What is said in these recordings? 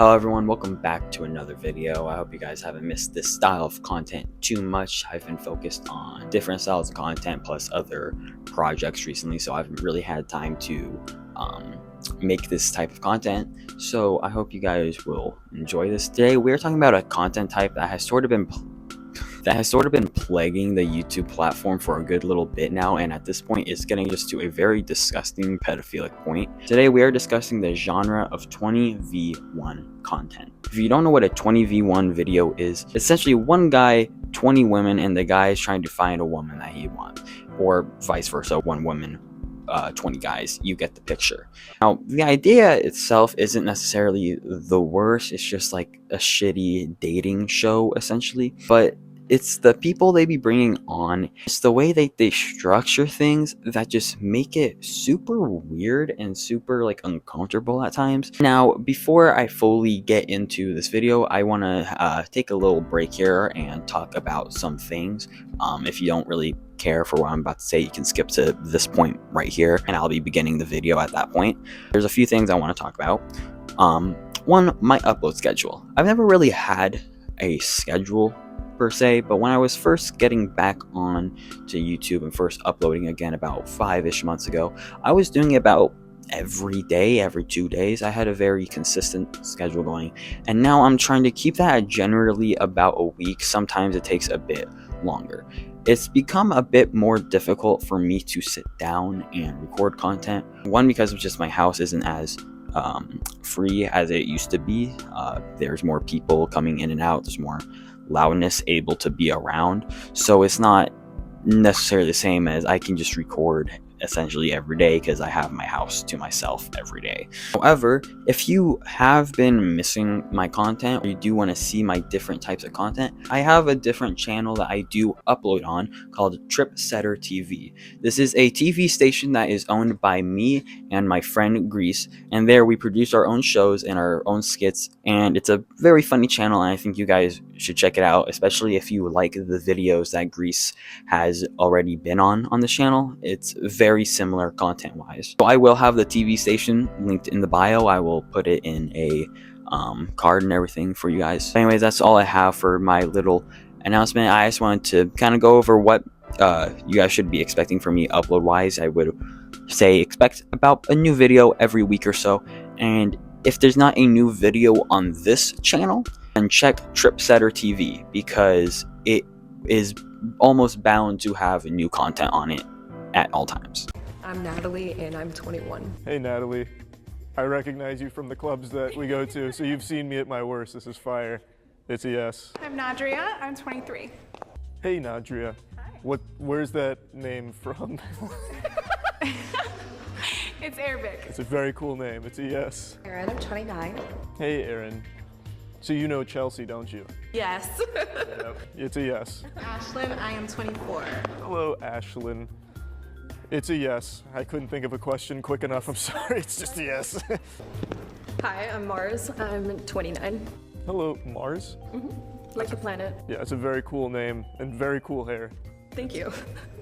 Hello everyone, welcome back to another video. I hope you guys haven't missed this style of content too much. I've been focused on different styles of content plus other projects recently, so I haven't really had time to make this type of content. So I hope you guys will enjoy this. Today we're talking about a content type that has sort of been plaguing the YouTube platform for a good little bit now, and at this point it's getting just to a very disgusting pedophilic point. Today we are discussing the genre of 20v1 content. If you don't know what a 20v1 video is, essentially one guy, 20 women, and the guy is trying to find a woman that he wants, or vice versa, one woman, 20 guys. You get the picture. Now, the idea itself isn't necessarily the worst. It's just like a shitty dating show, essentially. But it's the people they be bringing on. It's the way they structure things that just make it super weird and super like uncomfortable at times. Now, before I fully get into this video, I want to take a little break here and talk about some things. If you don't really care for what I'm about to say, you can skip to this point right here, and I'll be beginning the video at that point. There's a few things I want to talk about. One, my upload schedule. I've never really had a schedule per se, but when I was first getting back on to YouTube and first uploading again about 5-ish months ago, I was doing about every day, every 2 days. I had a very consistent schedule going, and now I'm trying to keep that at generally about a week. Sometimes it takes a bit longer. It's become a bit more difficult for me to sit down and record content. One, because of just my house isn't as free as it used to be. There's more people coming in and out. There's more loudness able to be around, so it's not necessarily the same as I can just record essentially every day because I have my house to myself every day. However, if you have been missing my content, or you do want to see my different types of content, I have a different channel that I do upload on called Tripsetter TV. This is a TV station that is owned by me and my friend Grease, and there we produce our own shows and our own skits, and it's a very funny channel, and I think you guys should check it out, especially if you like the videos that Grease has already been on the channel. It's very similar content wise. So I will have the TV station linked in the bio. I will put it in a card and everything for you guys. Anyways, that's all I have for my little announcement. I just wanted to kind of go over what you guys should be expecting from me upload wise. I would say expect about a new video every week or so, and if there's not a new video on this channel, then check Tripsetter TV, because it is almost bound to have new content on it at all times. I'm Natalie and I'm 21. Hey Natalie, I recognize you from the clubs that we go to, so you've seen me at my worst. This is fire. It's a yes. I'm Nadria, I'm 23. Hey Nadria. Hi. Where's that name from? It's Arabic. It's a very cool name. It's a yes. Erin, I'm 29. Hey Erin. So you know Chelsea, don't you? Yes. Yep. It's a yes. Ashlyn, I am 24. Hello Ashlyn. It's a yes. I couldn't think of a question quick enough. I'm sorry. It's just a yes. Hi, I'm Mars. I'm 29. Hello Mars. Like the planet. Yeah, it's a very cool name and very cool hair. Thank you.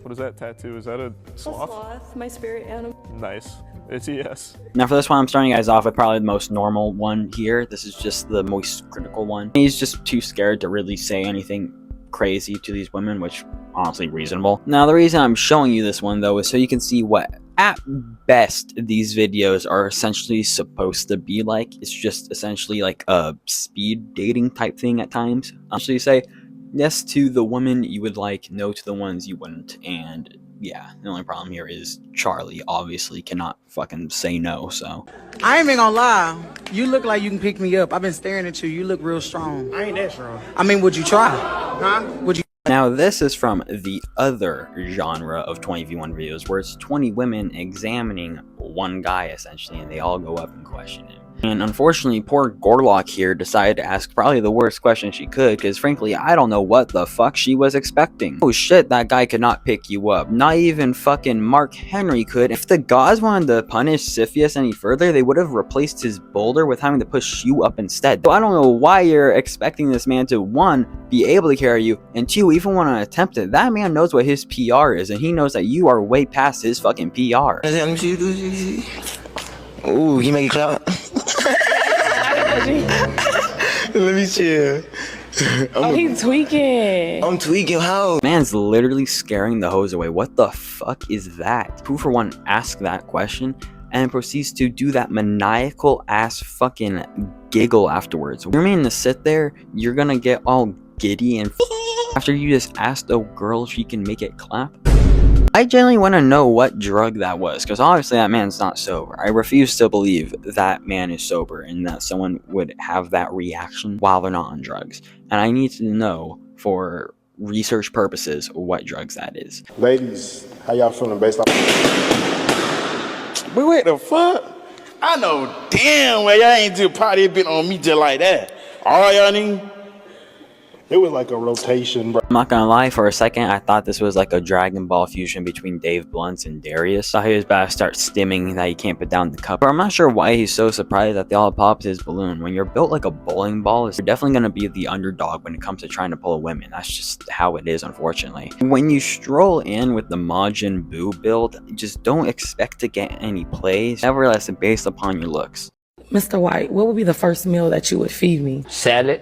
What is that tattoo? Is that a sloth? A sloth, my spirit animal. Nice. It's a yes. Now for this one, I'm starting you guys off with probably the most normal one here. This is just the most critical one. He's just too scared to really say anything crazy to these women, which honestly reasonable. Now the reason I'm showing you this one though is so you can see what at best these videos are essentially supposed to be like. It's just essentially like a speed dating type thing at times. So you say yes to the woman you would like, no to the ones you wouldn't, and yeah, the only problem here is Charlie obviously cannot fucking say no, so. I ain't even gonna lie. You look like you can pick me up. I've been staring at you. You look real strong. I ain't that strong. I mean, would you try? Huh? Would you? Now this is from the other genre of 20v1 videos where it's 20 women examining one guy essentially, and they all go up and question him. And unfortunately, poor Gorlock here decided to ask probably the worst question she could, because frankly, I don't know what the fuck she was expecting. Oh shit, that guy could not pick you up. Not even fucking Mark Henry could. If the gods wanted to punish Siphius any further, they would have replaced his boulder with having to push you up instead. So I don't know why you're expecting this man to, one, be able to carry you, and two, even want to attempt it. That man knows what his PR is, and he knows that you are way past his fucking PR. Ooh, you make it clap. Let me chill. He's tweaking. I'm tweaking how? Man's literally scaring the hose away. What the fuck is that? Who for one asked that question and proceeds to do that maniacal ass fucking giggle afterwards? You mean to sit there, you're gonna get all giddy and after you just asked a girl if she can make it clap? I genuinely want to know what drug that was, because obviously that man's not sober. I refuse to believe that man is sober and that someone would have that reaction while they're not on drugs. And I need to know, for research purposes, what drugs that is. Ladies, how y'all feeling based off? But what the fuck? I know damn well y'all ain't just probably been on me just like that. All y'all niggas? It was like a rotation, bro. I'm not gonna lie, for a second I thought this was like a Dragon Ball fusion between Dave Blunt and Darius. So he was about to start stimming that he can't put down the cup. But I'm not sure why he's so surprised that they all popped his balloon. When you're built like a bowling ball, you're definitely gonna be the underdog when it comes to trying to pull women. That's just how it is, unfortunately. When you stroll in with the Majin Buu build, just don't expect to get any plays, nevertheless based upon your looks. Mr. White, what would be the first meal that you would feed me? Salad.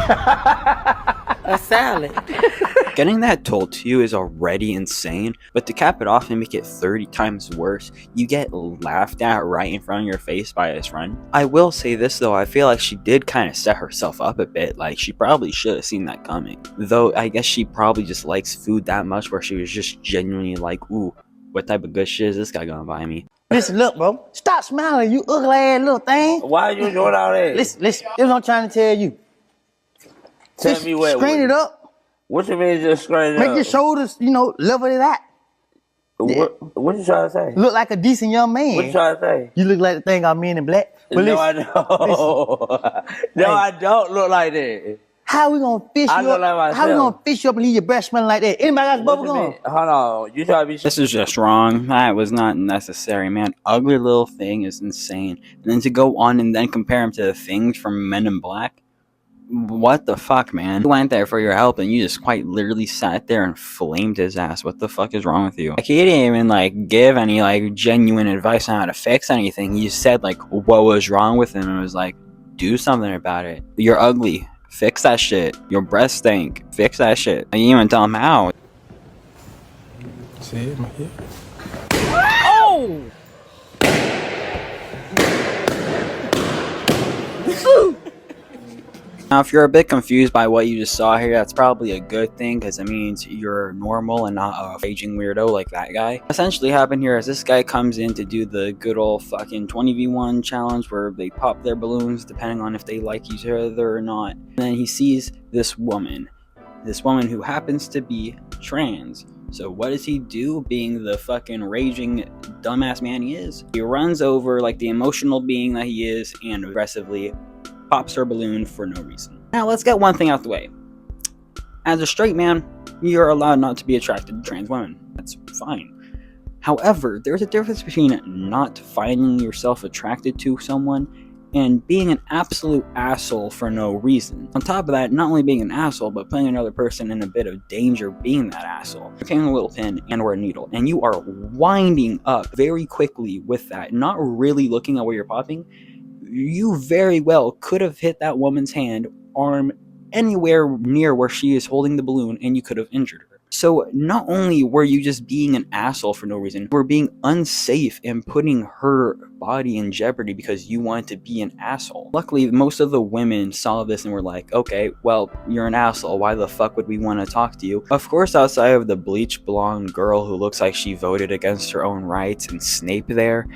A salad. Getting that told to you is already insane, but to cap it off and make it 30 times worse, you get laughed at right in front of your face by his friend. I will say this though, I feel like she did kind of set herself up a bit. Like, she probably should have seen that coming. Though I guess she probably just likes food that much where she was just genuinely like, ooh, what type of good shit is this guy gonna buy me? Listen, look, bro. Stop smiling, you ugly ass little thing. Why are you doing all that? Listen. This is what I'm trying to tell you. Tell me what. Screen it up. What you mean just screen it up? Make your shoulders, level it out. What you trying to say? Look like a decent young man. What you trying to say? You look like the thing on Men in Black. But no, I don't. No, I don't look like that. How we gonna fish you look up? like How we gonna fish you up and leave your breath smelling like that? Anybody got bubble gum? Hold on. You try to be. This is just wrong. That was not necessary, man. Ugly little thing is insane. And then to go on and then compare him to the things from Men in Black. What the fuck, man? You went there for your help and you just quite literally sat there and flamed his ass. What the fuck is wrong with you? Like, he didn't even give any genuine advice on how to fix anything. He said what was wrong with him and was like, do something about it. You're ugly. Fix that shit. Your breath stink. Fix that shit. And you didn't even tell him how. See it, my head. Oh! Now, if you're a bit confused by what you just saw here, that's probably a good thing, because it means you're normal and not a raging weirdo like that guy. Essentially happened here is this guy comes in to do the good old fucking 20v1 challenge where they pop their balloons depending on if they like each other or not. And then he sees this woman who happens to be trans. So what does he do, being the fucking raging dumbass man he is? He runs over like the emotional being that he is and aggressively pops her balloon for no reason. Now let's get one thing out the way. As a straight man, you're allowed not to be attracted to trans women. That's fine. However, there's a difference between not finding yourself attracted to someone and being an absolute asshole for no reason. On top of that, not only being an asshole, but putting another person in a bit of danger being that asshole. You're taking a little pin and or a needle, and you are winding up very quickly with that, not really looking at where you're popping. You very well could have hit that woman's hand, arm, anywhere near where she is holding the balloon, and you could have injured her. So not only were you just being an asshole for no reason, you were being unsafe and putting her body in jeopardy because you wanted to be an asshole. Luckily, most of the women saw this and were like, okay, well, you're an asshole. Why the fuck would we want to talk to you? Of course, outside of the bleach blonde girl who looks like she voted against her own rights and Snape there,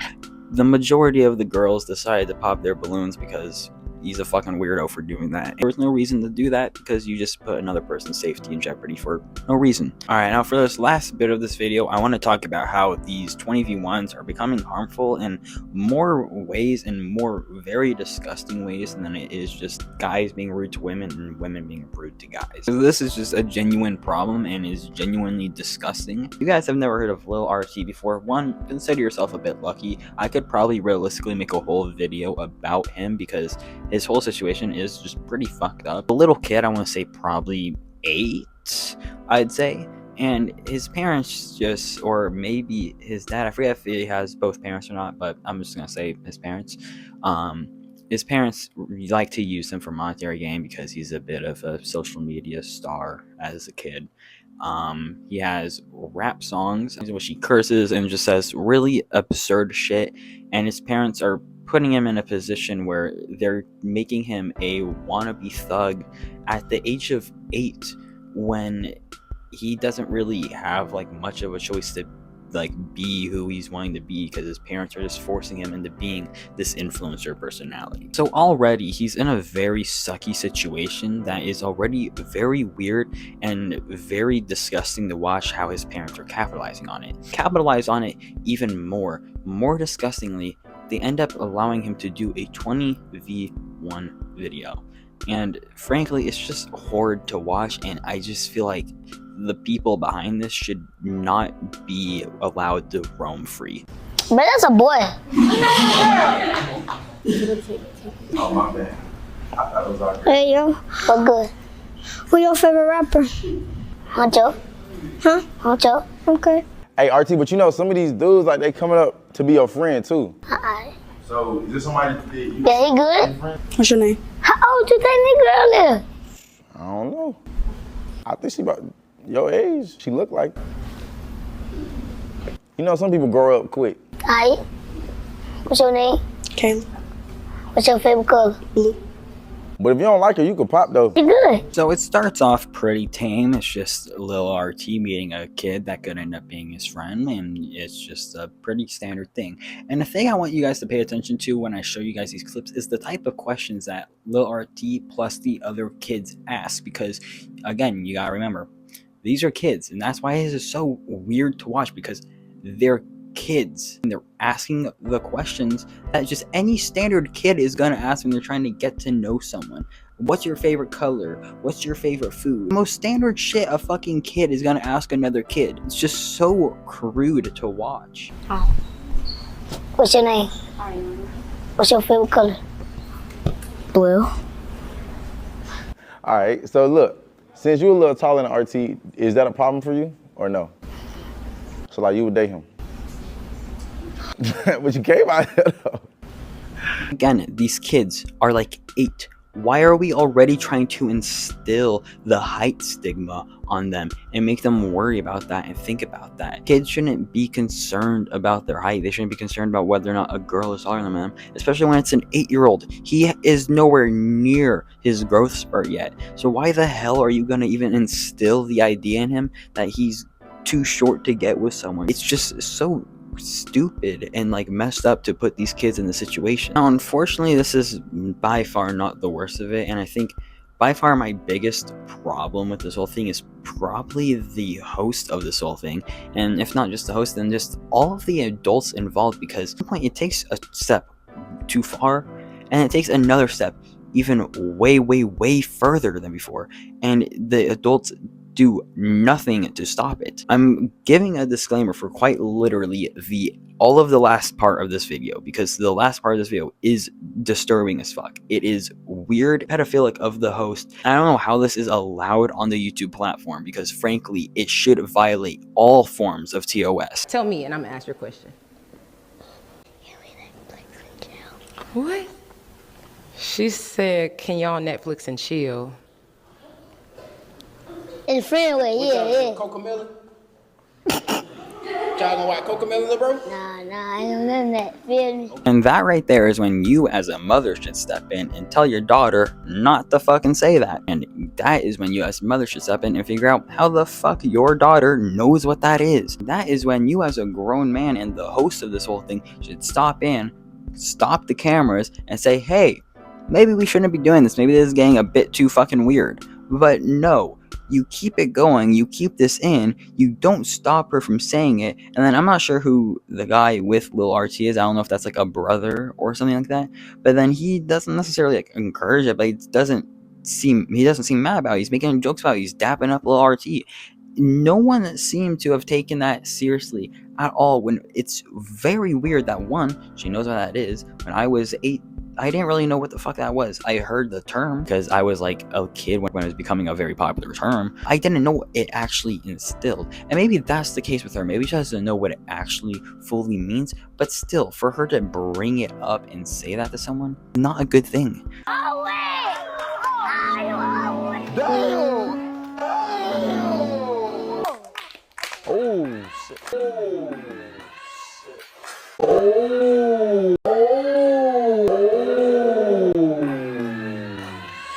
the majority of the girls decided to pop their balloons because he's a fucking weirdo for doing that. There was no reason to do that because you just put another person's safety in jeopardy for no reason. Alright, now for this last bit of this video, I want to talk about how these 20v1s are becoming harmful in more ways and more very disgusting ways than it is just guys being rude to women and women being rude to guys. So this is just a genuine problem and is genuinely disgusting. If you guys have never heard of Lil RT before, one, consider yourself a bit lucky. I could probably realistically make a whole video about him because his whole situation is just pretty fucked up. A little kid, I want to say probably 8, I'd say. And his parents just, or maybe his dad, I forget if he has both parents or not, but I'm just going to say his parents, His parents like to use him for monetary gain because he's a bit of a social media star as a kid. He has rap songs in which he curses and just says really absurd shit, and his parents are putting him in a position where they're making him a wannabe thug at the age of 8, when he doesn't really have like much of a choice to like be who he's wanting to be, because his parents are just forcing him into being this influencer personality. So already he's in a very sucky situation that is already very weird and very disgusting to watch how his parents are capitalizing on it. Capitalize on it even more disgustingly, they end up allowing him to do a 20v1 video. And frankly, it's just horrid to watch, and I just feel like the people behind this should not be allowed to roam free. But that's a boy. Oh, my bad. I thought it was all Hey, yo. What good? Who's your favorite rapper? Huncho. Huh? Huncho. Okay. Hey, RT, but you know, some of these dudes, like, they coming up to be your friend, too. So, is this somebody that you... Yeah, he good? What's your name? How old you think the girl is? I don't know. I think she about your age. She look like. You know, some people grow up quick. Hi. What's your name? Kayla. What's your favorite color? Blue. But if you don't like her, you can pop, though. You good? So it starts off pretty tame. It's just Lil RT meeting a kid that could end up being his friend, and it's just a pretty standard thing. And the thing I want you guys to pay attention to when I show you guys these clips is the type of questions that Lil RT plus the other kids ask, because again, you gotta remember, these are kids, and that's why this is so weird to watch, because they're kids and they're asking the questions that just any standard kid is gonna ask when they're trying to get to know someone. What's your favorite color? What's your favorite food? The most standard shit a fucking kid is gonna ask another kid. It's just so crude to watch. What's your name? What's your favorite color? Blue. All right, so look, since you're a little taller than RT, is that a problem for you or no? So like you would date him? But you came out here though. Again, these kids are like 8. Why are we already trying to instill the height stigma on them and make them worry about that and think about that? Kids shouldn't be concerned about their height. They shouldn't be concerned about whether or not a girl is taller than them, especially when it's an 8-year-old. He is nowhere near his growth spurt yet. So why the hell are you gonna even instill the idea in him that he's too short to get with someone? It's just so stupid and like messed up to put these kids in the situation. Now, unfortunately, this is by far not the worst of it, and I think by far my biggest problem with this whole thing is probably the host of this whole thing, and if not just the host, then just all of the adults involved, because at some point it takes a step too far and it takes another step even way further than before, and the adults do nothing to stop it. I'm giving a disclaimer for quite literally all of the last part of this video, because the last part of this video is disturbing as fuck. It is weird, pedophilic of the host. I don't know how this is allowed on the YouTube platform, because frankly, it should violate all forms of TOS. Tell me, and I'm gonna ask your question. What? She said, can y'all Netflix and chill? In Friendway, yeah. Cocomelon? Y'all gonna watch Cocomelon, bro? Nah, I ain't none of that. Feel me? And that right there is when you as a mother should step in and tell your daughter not to fucking say that. And that is when you as a mother should step in and figure out how the fuck your daughter knows what that is. That is when you as a grown man and the host of this whole thing should stop the cameras and say, hey, maybe we shouldn't be doing this. Maybe this is getting a bit too fucking weird. But no. You keep it going, you keep this in, you don't stop her from saying it, and then I'm not sure who the guy with Lil RT is. I don't know if that's like a brother or something like that, but then he doesn't necessarily like encourage it, but he doesn't seem mad about it. He's making jokes about it. He's dapping up Lil RT. No one seemed to have taken that seriously at all, when it's very weird that one, she knows what that is. When I was 8, I didn't really know what the fuck that was. I heard the term because I was like a kid when it was becoming a very popular term. I didn't know what it actually instilled. And maybe that's the case with her. Maybe she doesn't know what it actually fully means. But still, for her to bring it up and say that to someone, not a good thing. Oh, shit.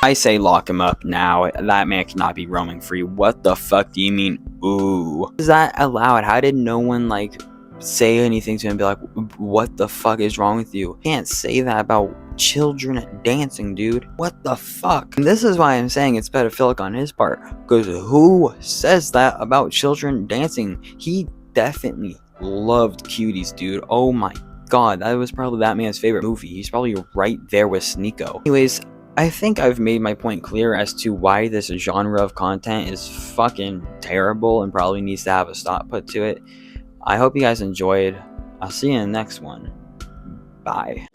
I say lock him up now. That man cannot be roaming free. What the fuck do you mean, ooh? Is that allowed? How did no one, like, say anything to him and be like, what the fuck is wrong with you? You can't say that about children dancing, dude. What the fuck? And this is why I'm saying it's pedophilic on his part. Because who says that about children dancing? He definitely loved Cuties, dude. Oh my god, that was probably that man's favorite movie. He's probably right there with Sneeko. Anyways, I think I've made my point clear as to why this genre of content is fucking terrible and probably needs to have a stop put to it. I hope you guys enjoyed. I'll see you in the next one. Bye.